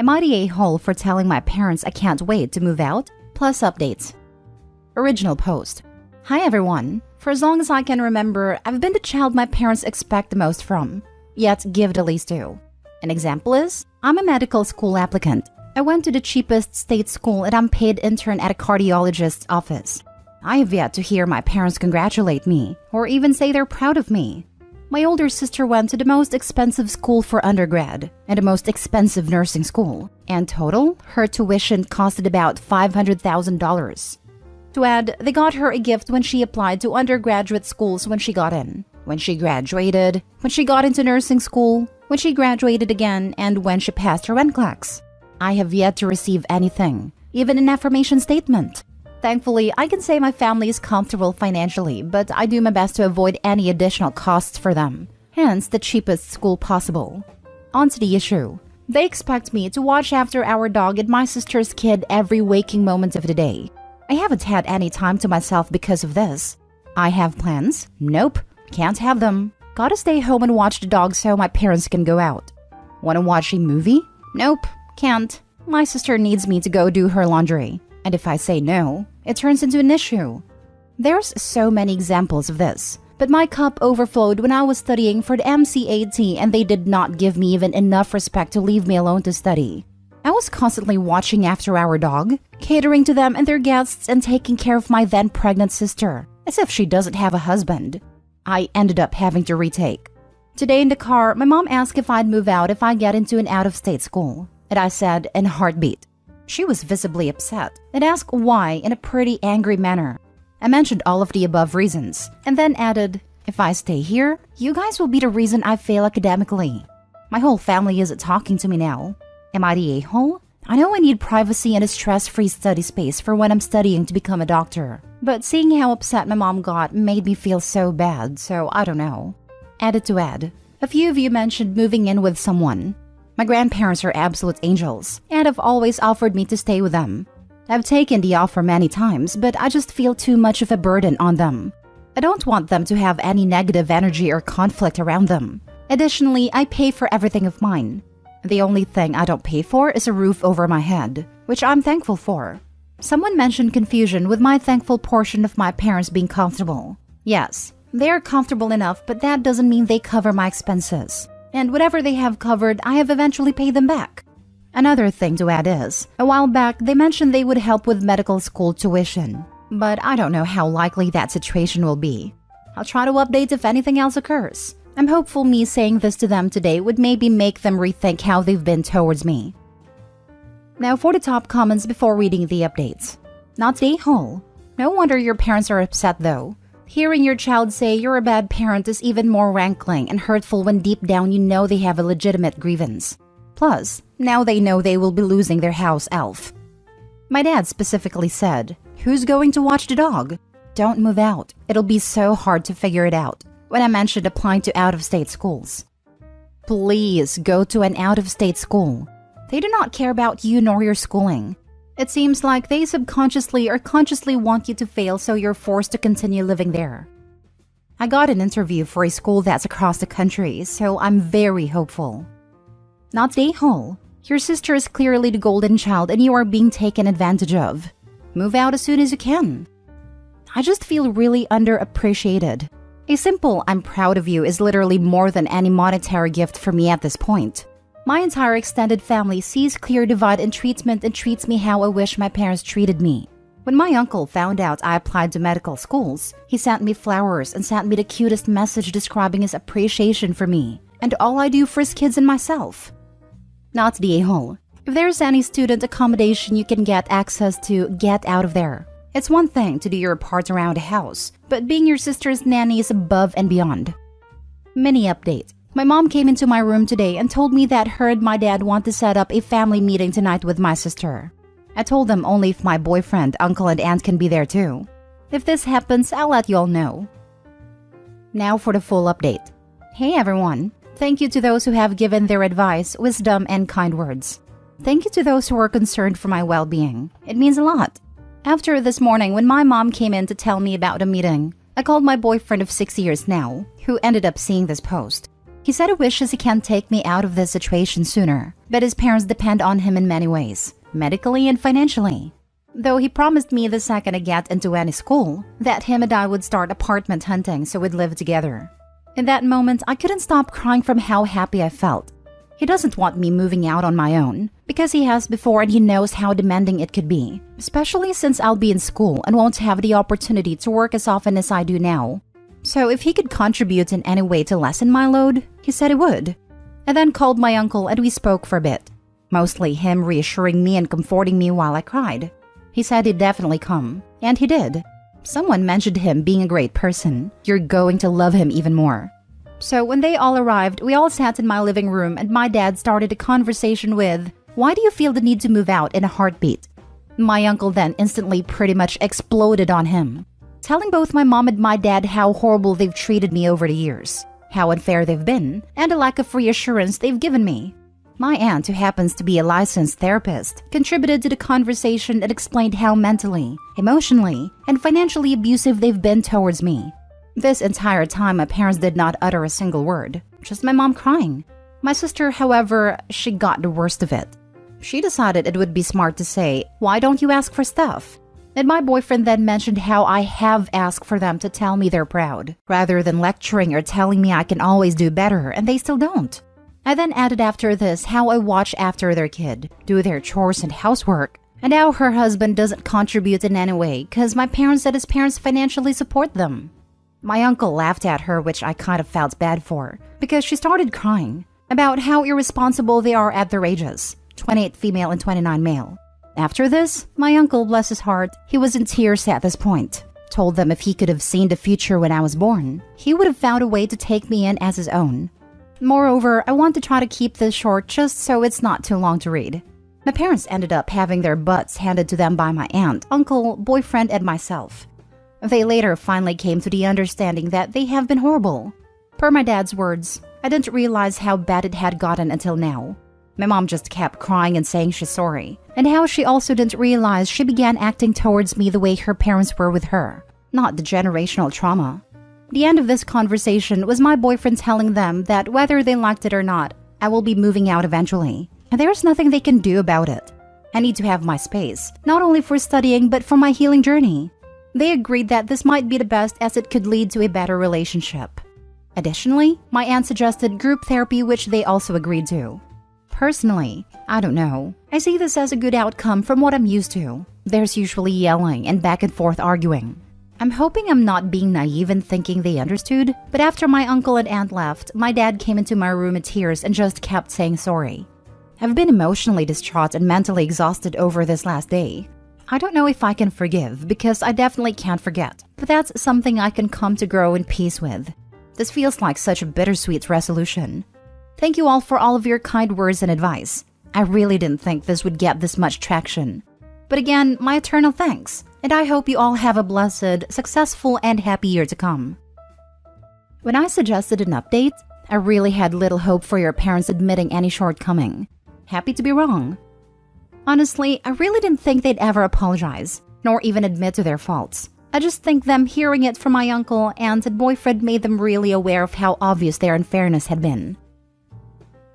Am I the a-hole for telling my parents I can't wait to move out? Plus updates. Original post. Hi everyone. For as long as I can remember, I've been the child my parents expect the most from, yet give the least to. An example is, I'm a medical school applicant. I went to the cheapest state school and I'm paid intern at a cardiologist's office. I have yet to hear my parents congratulate me, or even say they're proud of me. My older sister went to the most expensive school for undergrad and the most expensive nursing school, and total, her tuition costed about $500,000. To add, they got her a gift when she applied to undergraduate schools when she got in, when she graduated, when she got into nursing school, when she graduated again, and when she passed her NCLEX. I have yet to receive anything, even an affirmation statement. Thankfully, I can say my family is comfortable financially, but I do my best to avoid any additional costs for them, hence the cheapest school possible. On to the issue. They expect me to watch after our dog and my sister's kid every waking moment of the day. I haven't had any time to myself because of this. I have plans? Nope, can't have them. Gotta stay home and watch the dog so my parents can go out. Wanna watch a movie? Nope, can't. My sister needs me to go do her laundry. And if I say no, it turns into an issue. There's so many examples of this, but my cup overflowed when I was studying for the MCAT and they did not give me even enough respect to leave me alone to study. I was constantly watching after our dog, catering to them and their guests and taking care of my then pregnant sister, as if she doesn't have a husband. I ended up having to retake. Today in the car, my mom asked if I'd move out if I get into an out-of-state school, and I said in a heartbeat. She was visibly upset and asked why in a pretty angry manner. I mentioned all of the above reasons and then added, if I stay here, you guys will be the reason I fail academically. My whole family isn't talking to me now. Am I the a-hole? I know I need privacy and a stress-free study space for when I'm studying to become a doctor. But seeing how upset my mom got made me feel so bad, so I don't know. Added to add, a few of you mentioned moving in with someone. My grandparents are absolute angels and have always offered me to stay with them. I've taken the offer many times, but I just feel too much of a burden on them. I don't want them to have any negative energy or conflict around them. Additionally, I pay for everything of mine. The only thing I don't pay for is a roof over my head, which I'm thankful for. Someone mentioned confusion with my thankful portion of my parents being comfortable. Yes, they are comfortable enough, but that doesn't mean they cover my expenses. And whatever they have covered, I have eventually paid them back. Another thing to add is, a while back they mentioned they would help with medical school tuition, but I don't know how likely that situation will be. I'll try to update if anything else occurs. I'm hopeful me saying this to them today would maybe make them rethink how they've been towards me. Now for the top comments before reading the updates. Not the a-hole. No wonder your parents are upset though. Hearing your child say you're a bad parent is even more rankling and hurtful when deep down you know they have a legitimate grievance. Plus, now they know they will be losing their house elf. My dad specifically said, "Who's going to watch the dog? Don't move out. It'll be so hard to figure it out," when I mentioned applying to out-of-state schools. Please go to an out-of-state school. They do not care about you nor your schooling. It seems like they subconsciously or consciously want you to fail, so you're forced to continue living there. I got an interview for a school that's across the country, so I'm very hopeful. Not the a-hole. Your sister is clearly the golden child and you are being taken advantage of. Move out as soon as you can. I just feel really underappreciated. A simple "I'm proud of you" is literally more than any monetary gift for me at this point. My entire extended family sees clear divide in treatment and treats me how I wish my parents treated me. When my uncle found out I applied to medical schools, he sent me flowers and sent me the cutest message describing his appreciation for me and all I do for his kids and myself. Not the a-hole. If there's any student accommodation you can get access to, get out of there. It's one thing to do your part around the house, but being your sister's nanny is above and beyond. Mini update. My mom came into my room today and told me that her and my dad want to set up a family meeting tonight with my sister. I told them only if my boyfriend, uncle, and aunt can be there too. If this happens, I'll let you all know. Now for the full update. Hey everyone. Thank you to those who have given their advice, wisdom, and kind words. Thank you to those who are concerned for my well-being. It means a lot. After this morning, when my mom came in to tell me about the meeting, I called my boyfriend of 6 years now, who ended up seeing this post. He said he wishes he can take me out of this situation sooner, but his parents depend on him in many ways, medically and financially. Though he promised me the second I get into any school, that him and I would start apartment hunting so we'd live together. In that moment, I couldn't stop crying from how happy I felt. He doesn't want me moving out on my own, because he has before and he knows how demanding it could be, especially since I'll be in school and won't have the opportunity to work as often as I do now. So if he could contribute in any way to lessen my load, he said he would. I then called my uncle and we spoke for a bit, mostly him reassuring me and comforting me while I cried. He said he'd definitely come, and he did. Someone mentioned him being a great person. You're going to love him even more. So when they all arrived, we all sat in my living room and my dad started a conversation with, "Why do you feel the need to move out in a heartbeat?" My uncle then instantly pretty much exploded on him, telling both my mom and my dad how horrible they've treated me over the years, how unfair they've been, and a lack of reassurance they've given me. My aunt, who happens to be a licensed therapist, contributed to the conversation and explained how mentally, emotionally, and financially abusive they've been towards me. This entire time, my parents did not utter a single word, just my mom crying. My sister, however, she got the worst of it. She decided it would be smart to say, "Why don't you ask for stuff?" And my boyfriend then mentioned how I have asked for them to tell me they're proud, rather than lecturing or telling me I can always do better, and they still don't. I then added after this how I watch after their kid, do their chores and housework, and how her husband doesn't contribute in any way because my parents said his parents financially support them. My uncle laughed at her, which I kind of felt bad for, because she started crying about how irresponsible they are at their ages, 28 female and 29 male. After this, my uncle, bless his heart, he was in tears at this point, told them if he could have seen the future when I was born, he would have found a way to take me in as his own. Moreover, I want to try to keep this short just so it's not too long to read. My parents ended up having their butts handed to them by my aunt, uncle, boyfriend, and myself. They later finally came to the understanding that they have been horrible. Per my dad's words, I didn't realize how bad it had gotten until now. My mom just kept crying and saying she's sorry, and how she also didn't realize she began acting towards me the way her parents were with her, not the generational trauma. The end of this conversation was my boyfriend telling them that whether they liked it or not, I will be moving out eventually, and there's nothing they can do about it. I need to have my space, not only for studying but for my healing journey. They agreed that this might be the best as it could lead to a better relationship. Additionally, my aunt suggested group therapy, which they also agreed to. Personally, I don't know. I see this as a good outcome from what I'm used to. There's usually yelling and back and forth arguing. I'm hoping I'm not being naive and thinking they understood, but after my uncle and aunt left, my dad came into my room in tears and just kept saying sorry. I've been emotionally distraught and mentally exhausted over this last day. I don't know if I can forgive, because I definitely can't forget, but that's something I can come to grow in peace with. This feels like such a bittersweet resolution. Thank you all for all of your kind words and advice. I really didn't think this would get this much traction. But again, my eternal thanks, and I hope you all have a blessed, successful, and happy year to come. When I suggested an update, I really had little hope for your parents admitting any shortcoming. Happy to be wrong. Honestly, I really didn't think they'd ever apologize, nor even admit to their faults. I just think them hearing it from my uncle, aunt, and boyfriend made them really aware of how obvious their unfairness had been.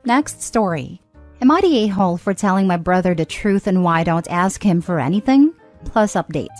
Next story. Am I the a-hole for telling my brother the truth and why I don't ask him for anything? Plus update.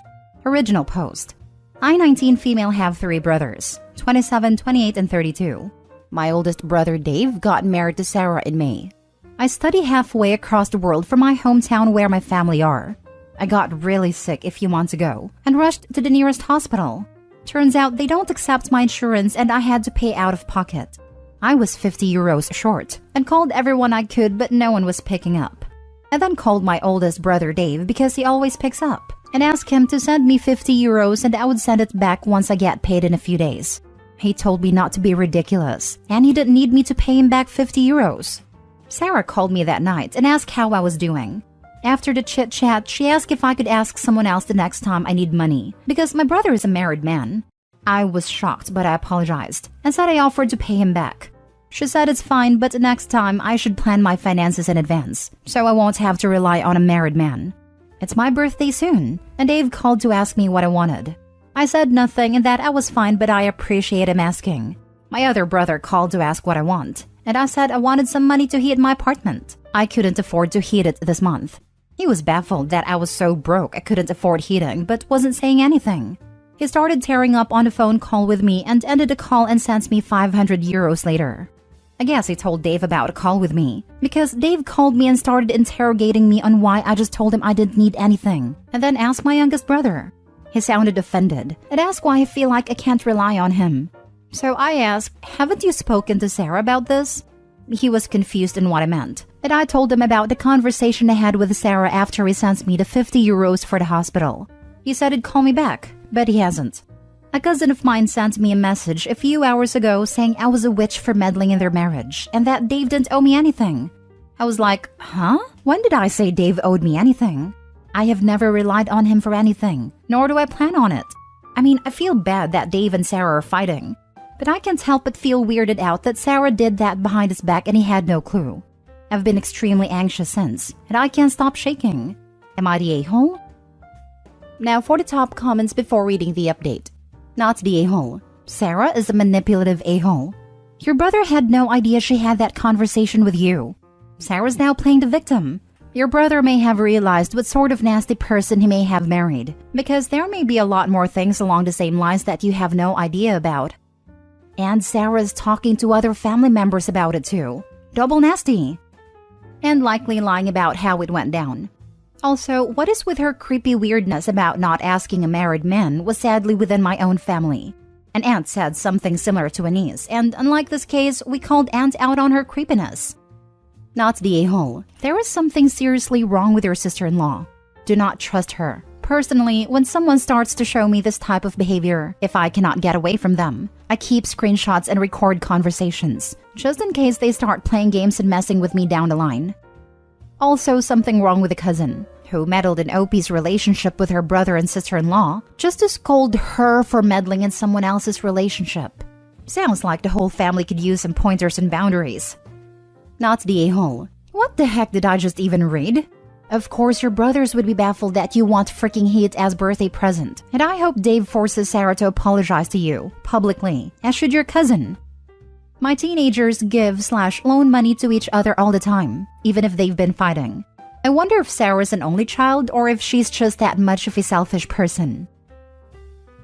Original post. I, 19 female, have 3 brothers, 27, 28, and 32. My oldest brother Dave got married to Sarah in May. I study halfway across the world from my hometown where my family are. I got really sick a few months ago and rushed to the nearest hospital. Turns out they don't accept my insurance and I had to pay out of pocket. I was 50 euros short and called everyone I could, but no one was picking up. I then called my oldest brother Dave because he always picks up and asked him to send me 50 euros and I would send it back once I get paid in a few days. He told me not to be ridiculous and he didn't need me to pay him back 50 euros. Sarah called me that night and asked how I was doing. After the chit-chat, she asked if I could ask someone else the next time I need money, because my brother is a married man. I was shocked, but I apologized and said I offered to pay him back. She said it's fine, but next time I should plan my finances in advance, so I won't have to rely on a married man. It's my birthday soon, and Dave called to ask me what I wanted. I said nothing and that I was fine, but I appreciate him asking. My other brother called to ask what I want, and I said I wanted some money to heat my apartment. I couldn't afford to heat it this month. He was baffled that I was so broke I couldn't afford heating, but wasn't saying anything. He started tearing up on a phone call with me and ended the call and sent me 500 euros later. I guess he told Dave about a call with me, because Dave called me and started interrogating me on why I just told him I didn't need anything, and then asked my youngest brother. He sounded offended and asked why I feel like I can't rely on him. So I asked, haven't you spoken to Sarah about this? He was confused in what I meant, and I told him about the conversation I had with Sarah after he sent me the 50 euros for the hospital. He said he'd call me back, but he hasn't. A cousin of mine sent me a message a few hours ago saying I was a witch for meddling in their marriage and that Dave didn't owe me anything. I was like, huh? When did I say Dave owed me anything? I have never relied on him for anything, nor do I plan on it. I mean, I feel bad that Dave and Sarah are fighting, but I can't help but feel weirded out that Sarah did that behind his back and he had no clue. I've been extremely anxious since, and I can't stop shaking. Am I the a-hole? Now for the top comments before reading the update. Not the a-hole. Sarah is a manipulative a-hole. Your brother had no idea she had that conversation with you. Sarah's now playing the victim. Your brother may have realized what sort of nasty person he may have married, because there may be a lot more things along the same lines that you have no idea about. And Sarah is talking to other family members about it too. Double nasty. And likely lying about how it went down. Also, what is with her creepy weirdness about not asking a married man was sadly within my own family. An aunt said something similar to a niece, and unlike this case, we called aunt out on her creepiness. Not the a-hole. There is something seriously wrong with your sister-in-law. Do not trust her. Personally, when someone starts to show me this type of behavior, if I cannot get away from them, I keep screenshots and record conversations, just in case they start playing games and messing with me down the line. Also, something wrong with a cousin, who meddled in OP's relationship with her brother and sister-in-law, just to scold her for meddling in someone else's relationship. Sounds like the whole family could use some pointers and boundaries. Not the a-hole. What the heck did I just even read? Of course, your brothers would be baffled that you want freaking heat as birthday present, and I hope Dave forces Sarah to apologize to you, publicly, as should your cousin. My teenagers give/loan money to each other all the time, even if they've been fighting. I wonder if Sarah's an only child or if she's just that much of a selfish person.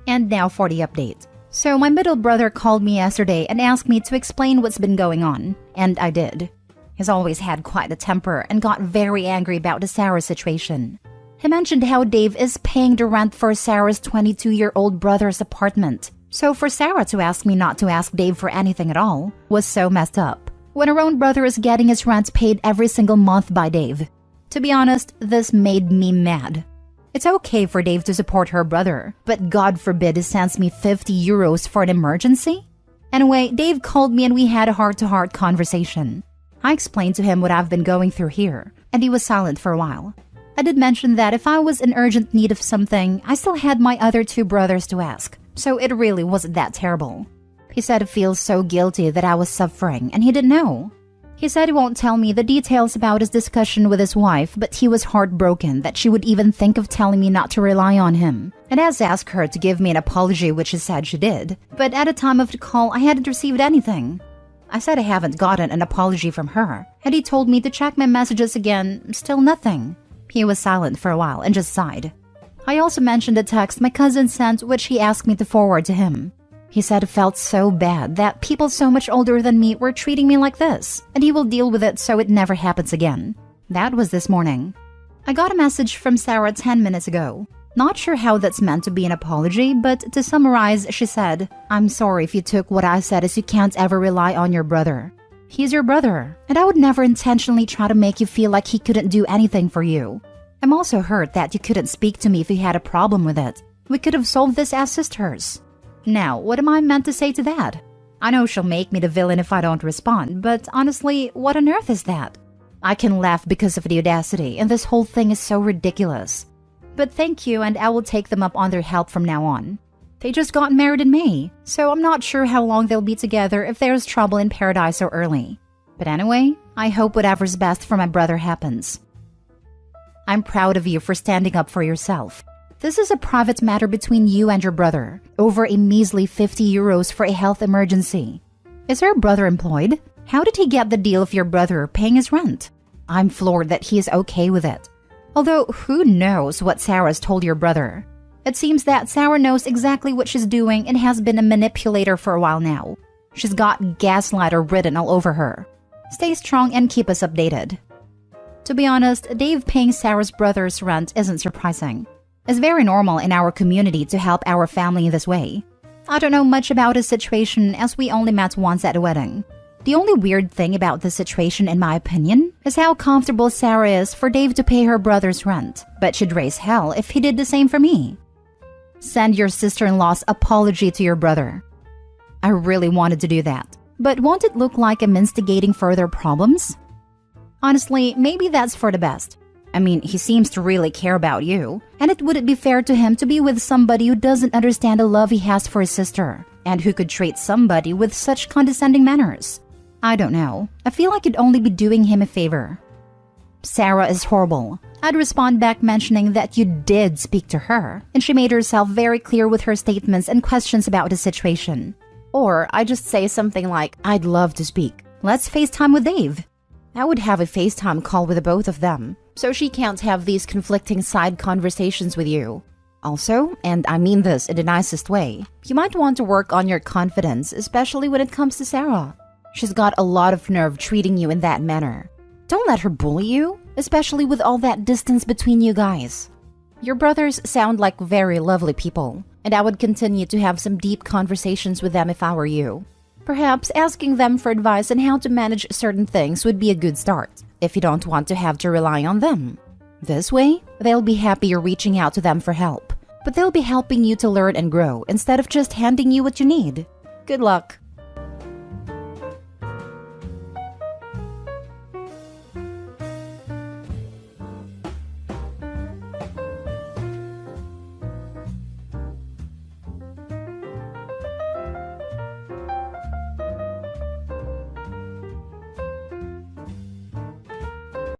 And now for the update. So my middle brother called me yesterday and asked me to explain what's been going on, and I did. He's always had quite a temper and got very angry about the Sarah situation. He mentioned how Dave is paying the rent for Sarah's 22-year-old brother's apartment. So for Sarah to ask me not to ask Dave for anything at all was so messed up, when her own brother is getting his rent paid every single month by Dave. To be honest, this made me mad. It's okay for Dave to support her brother, but God forbid he sends me 50 euros for an emergency? Anyway, Dave called me and we had a heart-to-heart conversation. I explained to him what I've been going through here, and he was silent for a while. I did mention that if I was in urgent need of something, I still had my other two brothers to ask, so it really wasn't that terrible. He said he feels so guilty that I was suffering, and he didn't know. He said he won't tell me the details about his discussion with his wife, but he was heartbroken that she would even think of telling me not to rely on him, and has asked her to give me an apology, which she said she did, but at the time of the call I hadn't received anything. I said I haven't gotten an apology from her, and he told me to check my messages again, still nothing. He was silent for a while and just sighed. I also mentioned a text my cousin sent which he asked me to forward to him. He said it felt so bad that people so much older than me were treating me like this, and he will deal with it so it never happens again. That was this morning. I got a message from Sarah 10 minutes ago. Not sure how that's meant to be an apology, but to summarize, she said, "I'm sorry if you took what I said as you can't ever rely on your brother. He's your brother, and I would never intentionally try to make you feel like he couldn't do anything for you. I'm also hurt that you couldn't speak to me if you had a problem with it. We could have solved this as sisters." Now, what am I meant to say to that? I know she'll make me the villain if I don't respond, but honestly, what on earth is that? I can laugh because of the audacity, and this whole thing is so ridiculous. But thank you, and I will take them up on their help from now on. They just got married in May, so I'm not sure how long they'll be together if there's trouble in paradise so early. But anyway, I hope whatever's best for my brother happens. I'm proud of you for standing up for yourself. This is a private matter between you and your brother, over a measly 50 euros for a health emergency. Is her brother employed? How did he get the deal of your brother paying his rent? I'm floored that he is okay with it. Although, who knows what Sarah's told your brother? It seems that Sarah knows exactly what she's doing and has been a manipulator for a while now. She's got gaslighter written all over her. Stay strong and keep us updated. To be honest, Dave paying Sarah's brother's rent isn't surprising. It's very normal in our community to help our family in this way. I don't know much about his situation as we only met once at a wedding. The only weird thing about this situation, in my opinion, is how comfortable Sarah is for Dave to pay her brother's rent, but she'd raise hell if he did the same for me. Send your sister-in-law's apology to your brother. I really wanted to do that, but won't it look like I'm instigating further problems? Honestly, maybe that's for the best. I mean, he seems to really care about you, and it wouldn't be fair to him to be with somebody who doesn't understand the love he has for his sister, and who could treat somebody with such condescending manners. I don't know. I feel like you'd only be doing him a favor. Sarah is horrible. I'd respond back mentioning that you did speak to her, and she made herself very clear with her statements and questions about the situation. Or I just say something like, I'd love to speak. Let's FaceTime with Dave. I would have a FaceTime call with the both of them, so she can't have these conflicting side conversations with you. Also, and I mean this in the nicest way, you might want to work on your confidence, especially when it comes to Sarah. She's got a lot of nerve treating you in that manner. Don't let her bully you, especially with all that distance between you guys. Your brothers sound like very lovely people, and I would continue to have some deep conversations with them if I were you. Perhaps asking them for advice on how to manage certain things would be a good start, if you don't want to have to rely on them. This way, they'll be happy you're reaching out to them for help, but they'll be helping you to learn and grow instead of just handing you what you need. Good luck.